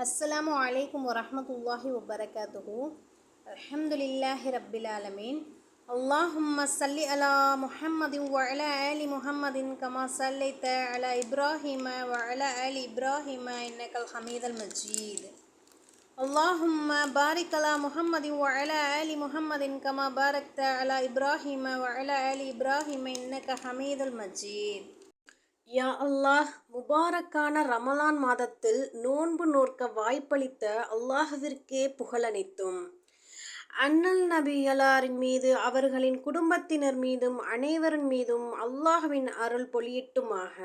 அஸ்ஸலாமு அலைக்கும் வரஹ்மத்துல்லாஹி வபரகாத்துஹு. அல்ஹம்துலில்லாஹி ரப்பில் ஆலமீன். அல்லாஹும்ம ஸல்லி அலா முஹம்மதின் வ அலா ஆலி முஹம்மதின் கமா ஸல்லைத அலா இப்ராஹீம வ அலா ஆலி இப்ராஹீம இன்னகல் ஹமீதுல் மஜீத். அல்லாஹும்ம பாரிக் அலா முஹம்மதின் வ அலா ஆலி முஹம்மதின் கமா பாரக்த அலா இப்ராஹீம வ அலா ஆலி இப்ராஹீம இன்னக ஹமீதுல் மஜீத். யா அல்லாஹ், முபாரக்கான ரமலான் மாதத்தில் நோன்பு நோற்க வாய்ப்பளித்த அல்லாஹ்விற்கே புகழனைத்தும். அண்ணல் நபிகளாரின் மீது, அவர்களின் குடும்பத்தினர் மீதும், அனைவரின் மீதும் அல்லாஹ்வின் அருள் பொழியட்டுமாக.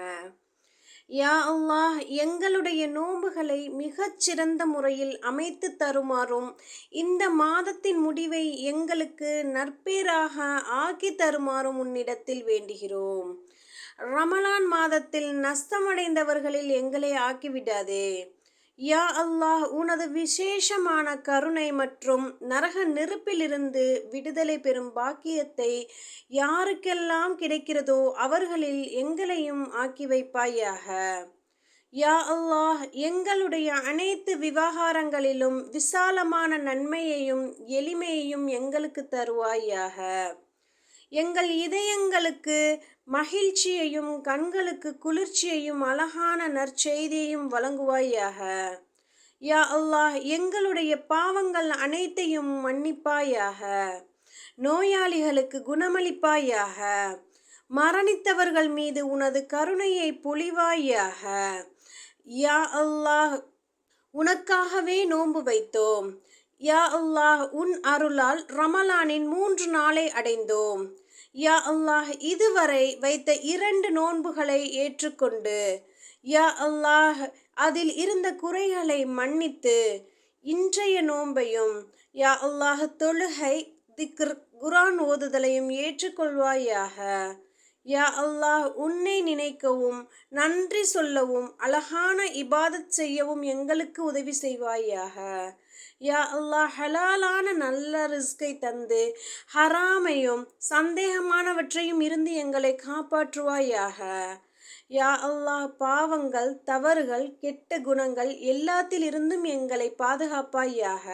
யா அல்லாஹ், எங்களுடைய நோன்புகளை மிகச் சிறந்த முறையில் அமைத்து தருமாறும், இந்த மாதத்தின் முடிவை எங்களுக்கு நற்பேறாக ஆக்கி தருமாறும் உன்னிடத்தில் வேண்டுகிறோம். ரமலான் மாதத்தில் நஷ்டமடைந்தவர்களில் எங்களை ஆக்கிவிடாதே. யா அல்லாஹ், உனது விசேஷமான கருணை மற்றும் நரக நெருப்பிலிருந்து விடுதலை பெறும் பாக்கியத்தை யாருக்கெல்லாம் கிடைக்கிறதோ அவர்களில் எங்களையும் ஆக்கி வைப்பாயாக. யா அல்லாஹ், எங்களுடைய அனைத்து விவகாரங்களிலும் விசாலமான நன்மையையும் எளிமையையும் எங்களுக்கு தருவாயாக. எங்கள் இதயங்களுக்கு மகிழ்ச்சியையும் கண்களுக்கு குளிர்ச்சியையும் அழகான நற்செய்தியையும் வழங்குவாயாக. யா அல்லாஹ், எங்களுடைய பாவங்கள் அனைத்தையும் மன்னிப்பாயாக. நோயாளிகளுக்கு குணமளிப்பாயாக. மரணித்தவர்கள் மீது உனது கருணையை பொழிவாயாக. யா அல்லாஹ், உனக்காகவே நோன்பு வைத்தோம். யா அல்லாஹ், உன் அருளால் ரமலானின் 3 நாளை அடைந்தோம். யா அல்லாஹ், இதுவரை வைத்த 2 நோன்புகளை ஏற்றுக்கொண்டு, யா அல்லாஹ், அதில் இருந்த குறைகளை மன்னித்து, இன்றைய நோன்பையும் யா அல்லாஹ் தொழுகை, திக்ர், குர்ஆன் ஓதுதலையும் ஏற்றுக்கொள்வாயாக. யா அல்லாஹ், உன்னை நினைக்கவும் நன்றி சொல்லவும் அழகான இபாதத் செய்யவும் எங்களுக்கு உதவி செய்வாயாக. யா அல்லாஹ், ஹலாலான நல்ல ரிஸ்கை தந்து ஹராமையும் சந்தேகமானவற்றையும் இருந்து எங்களை காப்பாற்றுவாயாக. யா அல்லாஹ், பாவங்கள், தவறுகள், கெட்ட குணங்கள் எல்லாத்திலிருந்தும் எங்களை பாதுகாப்பாயாக.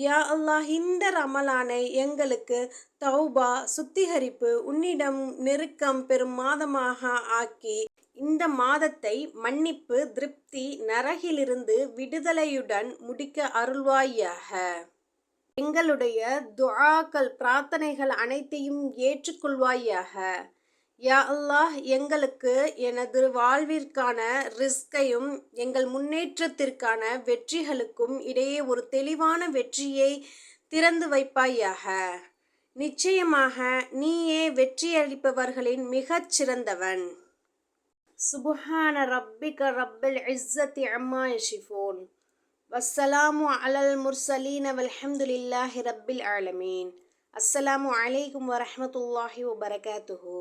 யா அல்லாஹ், இந்த ரமலானை எங்களுக்கு தௌபா, சுத்திகரிப்பு, உன்னிடம் நெருக்கம் பெறும் மாதமாக ஆக்கி, இந்த மாதத்தை மன்னிப்பு, திருப்தி, நரகிலிருந்து விடுதலையுடன் முடிக்க அருள்வாயாக. எங்களுடைய துஆக்கள், பிரார்த்தனைகள் அனைத்தையும் ஏற்றுக்கொள்வாயாக. யா அல்லாஹ், எங்களுக்கு எனது வாழ்விற்கான ரிஸ்கையும் எங்கள் முன்னேற்றத்திற்கான வெற்றிகளுக்கும் இடையே ஒரு தெளிவான வெற்றியை திறந்து வைப்பாயாக. நிச்சயமாக நீயே வெற்றியளிப்பவர்களின் மிகச் சிறந்தவன். சுப்ஹான ரப்பிக ரப்பில் இஸ்ஸத்தி அம்மா யசிஃபூன். வஸ்ஸலாமு அலல் முர்சலீன வல்ஹம்துலில்லாஹி ரப்பில் ஆலமீன். அஸ்ஸலாமு அலைக்கும் வரஹ்மத்துல்லாஹி வபரகாத்துஹு.